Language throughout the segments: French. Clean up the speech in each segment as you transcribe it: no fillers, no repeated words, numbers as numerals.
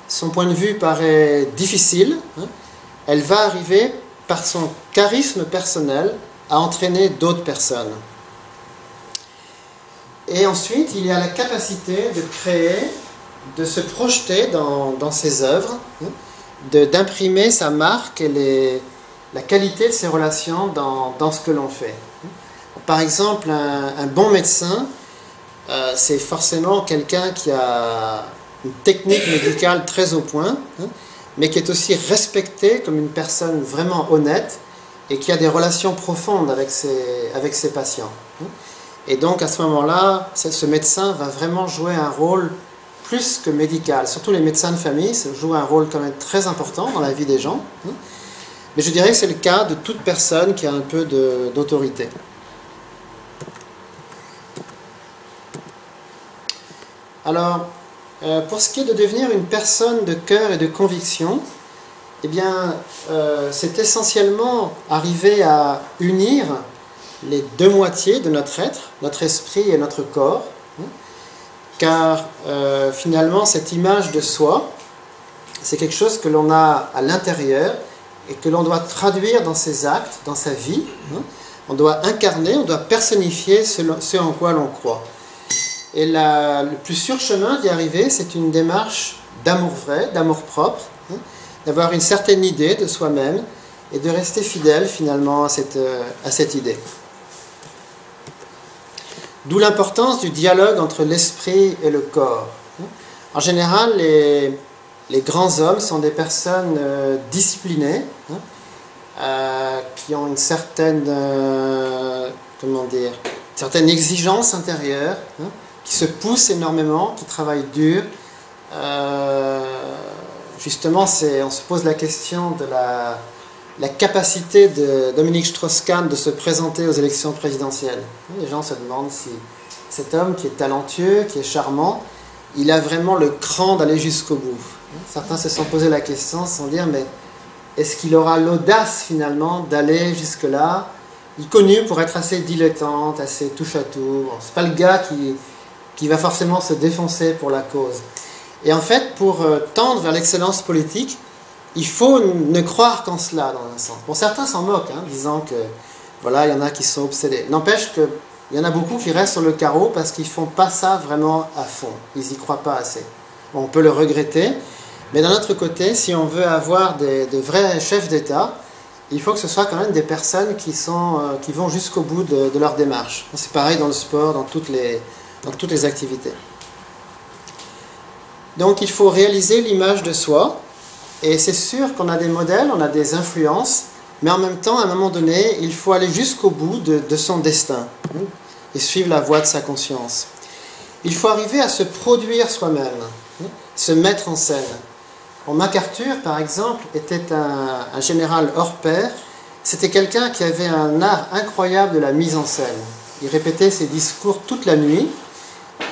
son point de vue paraît difficile, hein, elle va arriver par son charisme personnel à entraîner d'autres personnes. Et ensuite, il y a la capacité de créer, de se projeter dans ses œuvres, hein, d'imprimer sa marque et la qualité de ses relations dans ce que l'on fait. Par exemple, un bon médecin, c'est forcément quelqu'un qui a une technique médicale très au point, hein, mais qui est aussi respecté comme une personne vraiment honnête et qui a des relations profondes avec ses patients. Et donc à ce moment-là, ce médecin va vraiment jouer un rôle plus que médical. Surtout les médecins de famille jouent un rôle quand même très important dans la vie des gens. Mais je dirais que c'est le cas de toute personne qui a un peu d'autorité. Alors, pour ce qui est de devenir une personne de cœur et de conviction, eh bien, c'est essentiellement arriver à unir les deux moitiés de notre être, notre esprit et notre corps, car finalement, cette image de soi, c'est quelque chose que l'on a à l'intérieur et que l'on doit traduire dans ses actes, dans sa vie. On doit incarner, on doit personnifier ce en quoi l'on croit. Et le plus sûr chemin d'y arriver, c'est une démarche d'amour vrai, d'amour propre, d'avoir une certaine idée de soi-même et de rester fidèle finalement à cette idée. D'où l'importance du dialogue entre l'esprit et le corps. En général, les grands hommes sont des personnes disciplinées, qui ont une certaine exigence intérieure, qui se poussent énormément, qui travaillent dur. Justement, on se pose la question de la capacité de Dominique Strauss-Kahn de se présenter aux élections présidentielles. Les gens se demandent si cet homme qui est talentueux, qui est charmant, il a vraiment le cran d'aller jusqu'au bout. Certains se sont posé la question sans dire, mais est-ce qu'il aura l'audace finalement d'aller jusque-là? Il est connu pour être assez dilettante, assez touche-à-tout. C'est pas le gars qui va forcément se défoncer pour la cause. Et en fait, pour tendre vers l'excellence politique, il faut ne croire qu'en cela, dans un sens. Bon, certains s'en moquent, disant que, voilà, il y en a qui sont obsédés. N'empêche qu'il y en a beaucoup qui restent sur le carreau parce qu'ils ne font pas ça vraiment à fond. Ils n'y croient pas assez. Bon, on peut le regretter, mais d'un autre côté, si on veut avoir de vrais chefs d'État, il faut que ce soit quand même des personnes qui vont jusqu'au bout de leur démarche. C'est pareil dans le sport, dans toutes les activités. Donc il faut réaliser l'image de soi, et c'est sûr qu'on a des modèles, on a des influences, mais en même temps, à un moment donné, il faut aller jusqu'au bout de son destin, et suivre la voie de sa conscience. Il faut arriver à se produire soi-même, se mettre en scène. MacArthur, par exemple, était un général hors pair. C'était quelqu'un qui avait un art incroyable de la mise en scène. Il répétait ses discours toute la nuit,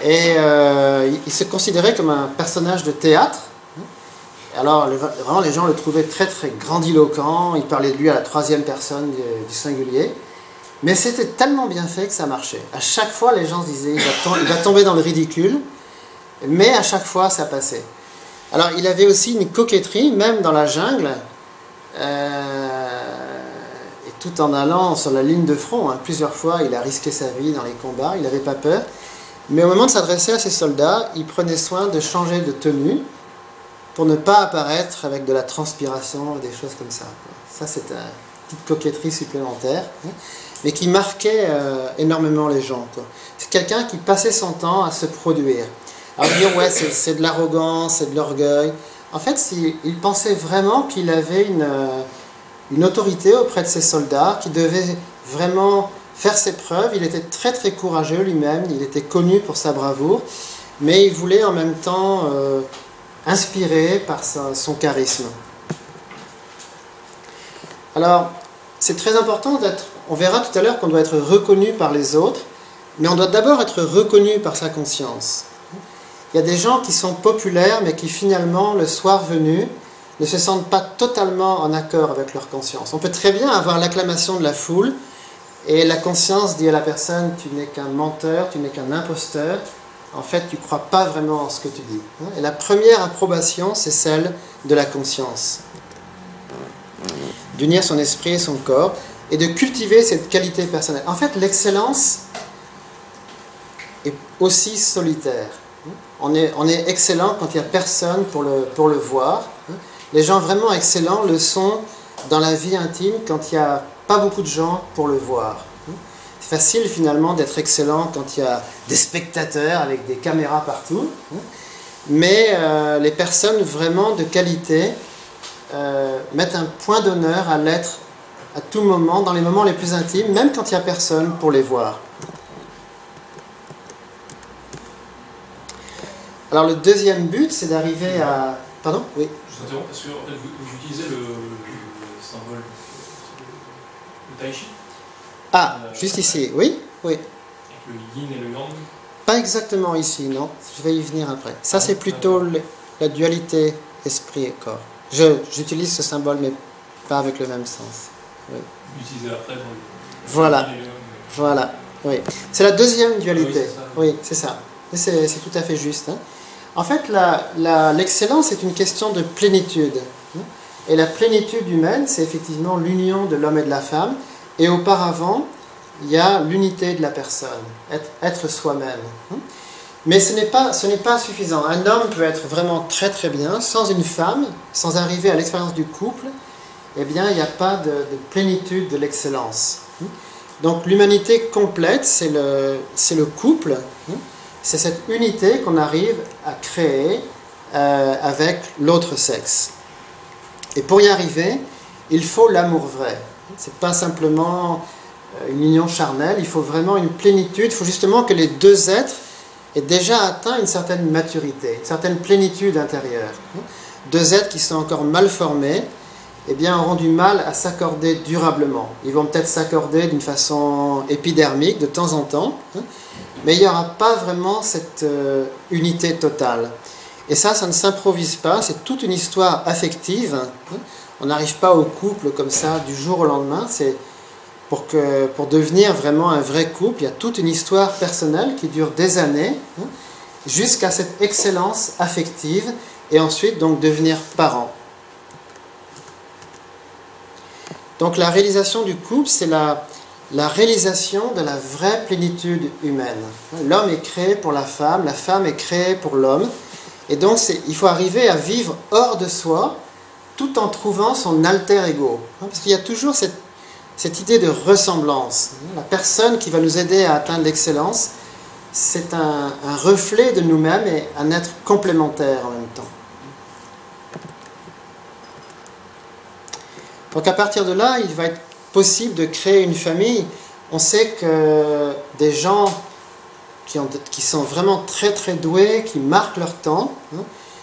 et il se considérait comme un personnage de théâtre. Alors, vraiment, les gens le trouvaient très, très grandiloquent. Il parlait de lui à la troisième personne du singulier. Mais c'était tellement bien fait que ça marchait. À chaque fois, les gens se disaient, il va tomber dans le ridicule. Mais à chaque fois, ça passait. Alors, il avait aussi une coquetterie, même dans la jungle. Et tout en allant sur la ligne de front. Plusieurs fois, il a risqué sa vie dans les combats. Il n'avait pas peur. Mais au moment de s'adresser à ses soldats, il prenait soin de changer de tenue pour ne pas apparaître avec de la transpiration et des choses comme ça. Ça, c'est une petite coquetterie supplémentaire, mais qui marquait énormément les gens. C'est quelqu'un qui passait son temps à se produire. Alors dire, ouais, c'est de l'arrogance, c'est de l'orgueil. En fait, il pensait vraiment qu'il avait une autorité auprès de ses soldats, qui devait vraiment faire ses preuves. Il était très très courageux lui-même, il était connu pour sa bravoure, mais il voulait en même temps inspiré par son charisme. Alors, c'est très important on verra tout à l'heure qu'on doit être reconnu par les autres, mais on doit d'abord être reconnu par sa conscience. Il y a des gens qui sont populaires, mais qui finalement, le soir venu, ne se sentent pas totalement en accord avec leur conscience. On peut très bien avoir l'acclamation de la foule, et la conscience dit à la personne, tu n'es qu'un menteur, tu n'es qu'un imposteur, en fait, tu ne crois pas vraiment en ce que tu dis. Et la première approbation, c'est celle de la conscience. D'unir son esprit et son corps, et de cultiver cette qualité personnelle. En fait, l'excellence est aussi solitaire. On est excellent quand il n'y a personne pour le voir. Les gens vraiment excellents le sont dans la vie intime quand il n'y a pas beaucoup de gens pour le voir. C'est facile finalement d'être excellent quand il y a des spectateurs avec des caméras partout. Mais les personnes vraiment de qualité mettent un point d'honneur à l'être à tout moment, dans les moments les plus intimes, même quand il n'y a personne pour les voir. Alors le deuxième but, c'est d'arriver à... Pardon ? Oui. Je vous interromps parce que en fait, vous utilisez le symbole, le tai chi. Ah, juste ici, oui, oui. Avec le yin et le yang. Pas exactement ici, non. Je vais y venir après. Ça, c'est plutôt la dualité esprit et corps. J'utilise ce symbole, mais pas avec le même sens. Oui. Vous l'utilisez après dans le voilà. yin et le yang. Voilà, oui. C'est la deuxième dualité. Oui, c'est ça. Oui, c'est ça. C'est tout à fait juste. Hein. En fait, l'excellence est une question de plénitude. Et la plénitude humaine, c'est effectivement l'union de l'homme et de la femme. Et auparavant, il y a l'unité de la personne, être soi-même. Mais ce n'est pas suffisant. Un homme peut être vraiment très très bien sans une femme, sans arriver à l'expérience du couple. Eh bien, il n'y a pas de plénitude de l'excellence. Donc l'humanité complète, c'est le couple. C'est cette unité qu'on arrive à créer avec l'autre sexe. Et pour y arriver, il faut l'amour vrai. C'est pas simplement une union charnelle, il faut vraiment une plénitude. Il faut justement que les deux êtres aient déjà atteint une certaine maturité, une certaine plénitude intérieure. Deux êtres qui sont encore mal formés, eh bien, auront du mal à s'accorder durablement. Ils vont peut-être s'accorder d'une façon épidermique de temps en temps, mais il n'y aura pas vraiment cette unité totale. Et ça ne s'improvise pas, c'est toute une histoire affective. On n'arrive pas au couple comme ça du jour au lendemain. C'est pour devenir vraiment un vrai couple, il y a toute une histoire personnelle qui dure des années, jusqu'à cette excellence affective, et ensuite donc devenir parent. Donc la réalisation du couple, c'est la réalisation de la vraie plénitude humaine. L'homme est créé pour la femme est créée pour l'homme. Et donc il faut arriver à vivre hors de soi, tout en trouvant son alter ego. Parce qu'il y a toujours cette idée de ressemblance. La personne qui va nous aider à atteindre l'excellence, c'est un reflet de nous-mêmes et un être complémentaire en même temps. Donc à partir de là, il va être possible de créer une famille. On sait que des gens qui sont vraiment très très doués, qui marquent leur temps,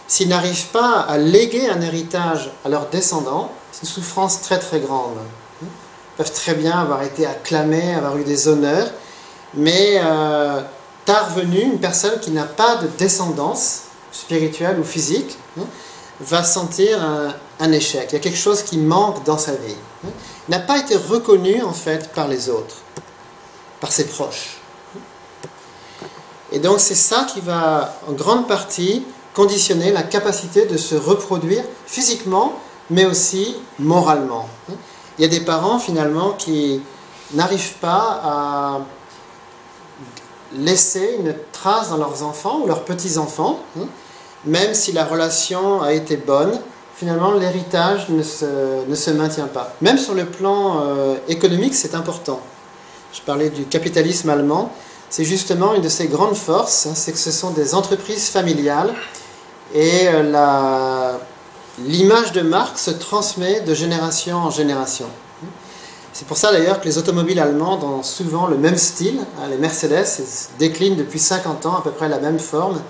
s'ils n'arrivent pas à léguer un héritage à leurs descendants, c'est une souffrance très très grande. Ils peuvent très bien avoir été acclamés, avoir eu des honneurs, mais tard venue, une personne qui n'a pas de descendance spirituelle ou physique va sentir un échec. Il y a quelque chose qui manque dans sa vie. Il n'a pas été reconnu en fait par les autres, par ses proches. Et donc c'est ça qui va en grande partie conditionner la capacité de se reproduire physiquement, mais aussi moralement. Il y a des parents finalement qui n'arrivent pas à laisser une trace dans leurs enfants ou leurs petits-enfants, même si la relation a été bonne, finalement l'héritage ne se maintient pas. Même sur le plan économique, c'est important. Je parlais du capitalisme allemand. C'est justement une de ses grandes forces, c'est que ce sont des entreprises familiales et l'image de marque se transmet de génération en génération. C'est pour ça d'ailleurs que les automobiles allemandes ont souvent le même style. Les Mercedes déclinent depuis 50 ans à peu près la même forme.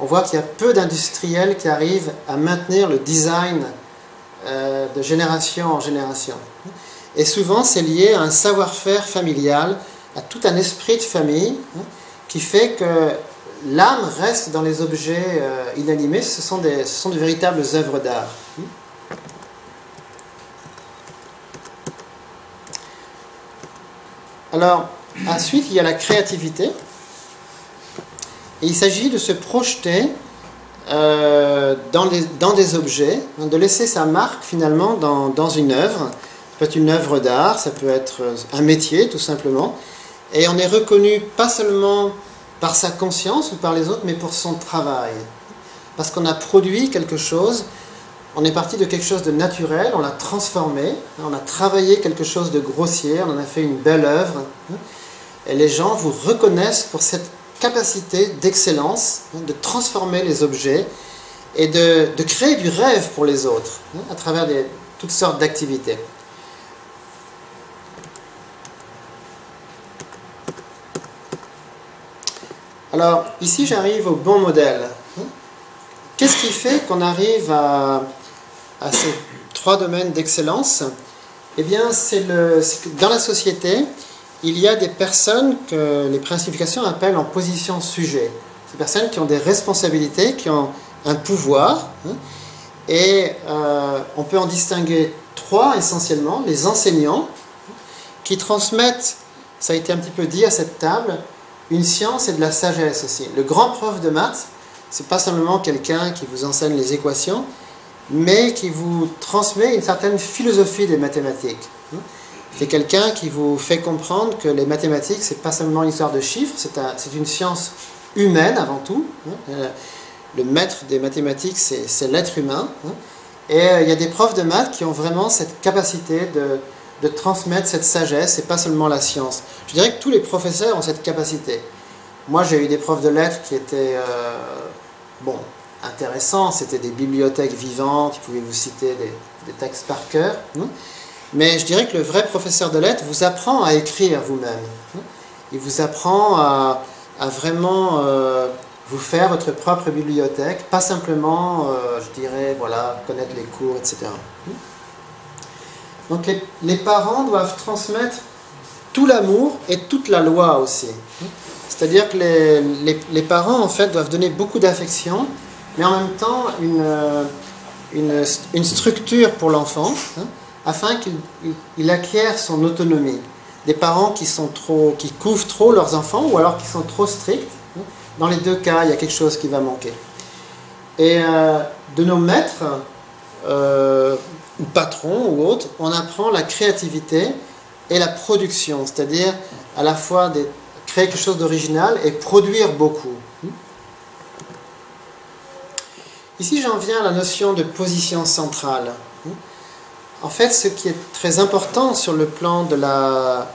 On voit qu'il y a peu d'industriels qui arrivent à maintenir le design de génération en génération. Et souvent c'est lié à un savoir-faire familial, à tout un esprit de famille qui fait que l'âme reste dans les objets inanimés. Ce sont de véritables œuvres d'art. Alors, ensuite, il y a la créativité. Et il s'agit de se projeter dans des objets, de laisser sa marque finalement dans une œuvre. Ça peut être une œuvre d'art, ça peut être un métier tout simplement. Et on est reconnu pas seulement par sa conscience ou par les autres, mais pour son travail. Parce qu'on a produit quelque chose, on est parti de quelque chose de naturel, on l'a transformé, on a travaillé quelque chose de grossier, on en a fait une belle œuvre. Et les gens vous reconnaissent pour cette capacité d'excellence, de transformer les objets et de créer du rêve pour les autres, à travers toutes sortes d'activités. Alors, ici, j'arrive au bon modèle. Qu'est-ce qui fait qu'on arrive à ces trois domaines d'excellence? Eh bien, c'est que dans la société, il y a des personnes que les princifications appellent en position sujet. Ces personnes qui ont des responsabilités, qui ont un pouvoir. Et on peut en distinguer trois essentiellement. Les enseignants, qui transmettent, ça a été un petit peu dit à cette table, une science et de la sagesse aussi. Le grand prof de maths, c'est pas simplement quelqu'un qui vous enseigne les équations, mais qui vous transmet une certaine philosophie des mathématiques. C'est quelqu'un qui vous fait comprendre que les mathématiques, c'est pas seulement une histoire de chiffres, c'est une science humaine avant tout. Le maître des mathématiques, c'est l'être humain. Et il y a des profs de maths qui ont vraiment cette capacité de transmettre cette sagesse, et pas seulement la science. Je dirais que tous les professeurs ont cette capacité. Moi, j'ai eu des profs de lettres qui étaient intéressants, c'était des bibliothèques vivantes, ils pouvaient vous citer des textes par cœur. Mais je dirais que le vrai professeur de lettres vous apprend à écrire vous-même. Il vous apprend à vraiment vous faire votre propre bibliothèque, pas simplement, je dirais, voilà, connaître les cours, etc. Donc les parents doivent transmettre tout l'amour et toute la loi aussi. C'est-à-dire que les parents, en fait, doivent donner beaucoup d'affection, mais en même temps une structure pour l'enfant, afin qu'il acquiert son autonomie. Des parents qui couvrent trop leurs enfants, ou alors qui sont trop stricts, dans les deux cas, il y a quelque chose qui va manquer. Et de nos maîtres, ou patrons ou autres, on apprend la créativité et la production, c'est-à-dire à la fois créer quelque chose d'original et produire beaucoup. Ici, j'en viens à la notion de position centrale. En fait, ce qui est très important sur le plan de la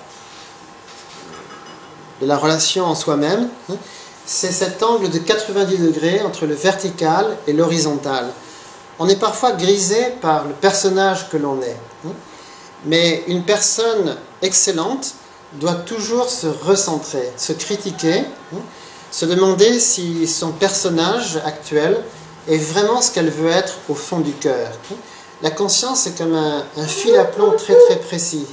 relation en soi-même, c'est cet angle de 90 degrés entre le vertical et l'horizontal. On est parfois grisé par le personnage que l'on est. Mais une personne excellente doit toujours se recentrer, se critiquer, se demander si son personnage actuel est vraiment ce qu'elle veut être au fond du cœur. La conscience, c'est comme un fil à plomb très très précis.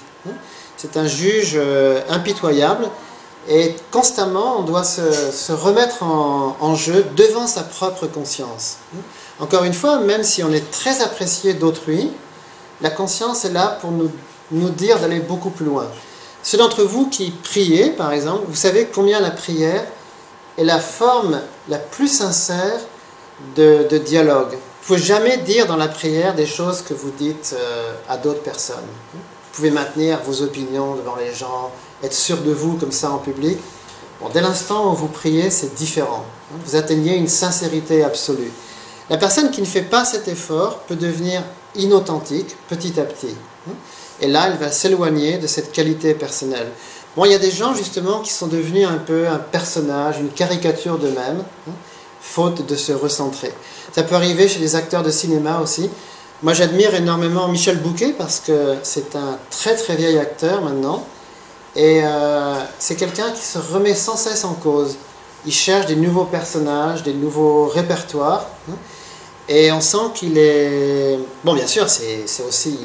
C'est un juge impitoyable et constamment on doit se remettre en jeu devant sa propre conscience. Encore une fois, même si on est très apprécié d'autrui, la conscience est là pour nous dire d'aller beaucoup plus loin. Ceux d'entre vous qui priez, par exemple, vous savez combien la prière est la forme la plus sincère de dialogue. Vous ne pouvez jamais dire dans la prière des choses que vous dites à d'autres personnes. Vous pouvez maintenir vos opinions devant les gens, être sûr de vous comme ça en public. Bon, dès l'instant où vous priez, c'est différent. Vous atteignez une sincérité absolue. La personne qui ne fait pas cet effort peut devenir inauthentique petit à petit. Et là, elle va s'éloigner de cette qualité personnelle. Bon, il y a des gens justement qui sont devenus un peu un personnage, une caricature d'eux-mêmes, faute de se recentrer. Ça peut arriver chez les acteurs de cinéma aussi. Moi, j'admire énormément Michel Bouquet parce que c'est un très très vieil acteur maintenant. Et c'est quelqu'un qui se remet sans cesse en cause. Il cherche des nouveaux personnages, des nouveaux répertoires. Et on sent qu'il est... Bon, bien sûr, c'est aussi...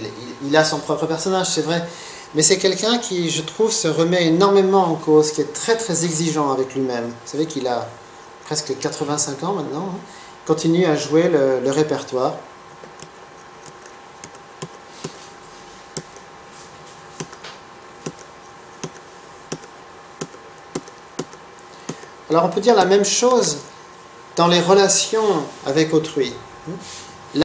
Il a son propre personnage, c'est vrai. Mais c'est quelqu'un qui, je trouve, se remet énormément en cause, qui est très très exigeant avec lui-même. Vous savez qu'il a presque 85 ans maintenant. Il continue à jouer le répertoire. Alors on peut dire la même chose dans les relations avec autrui.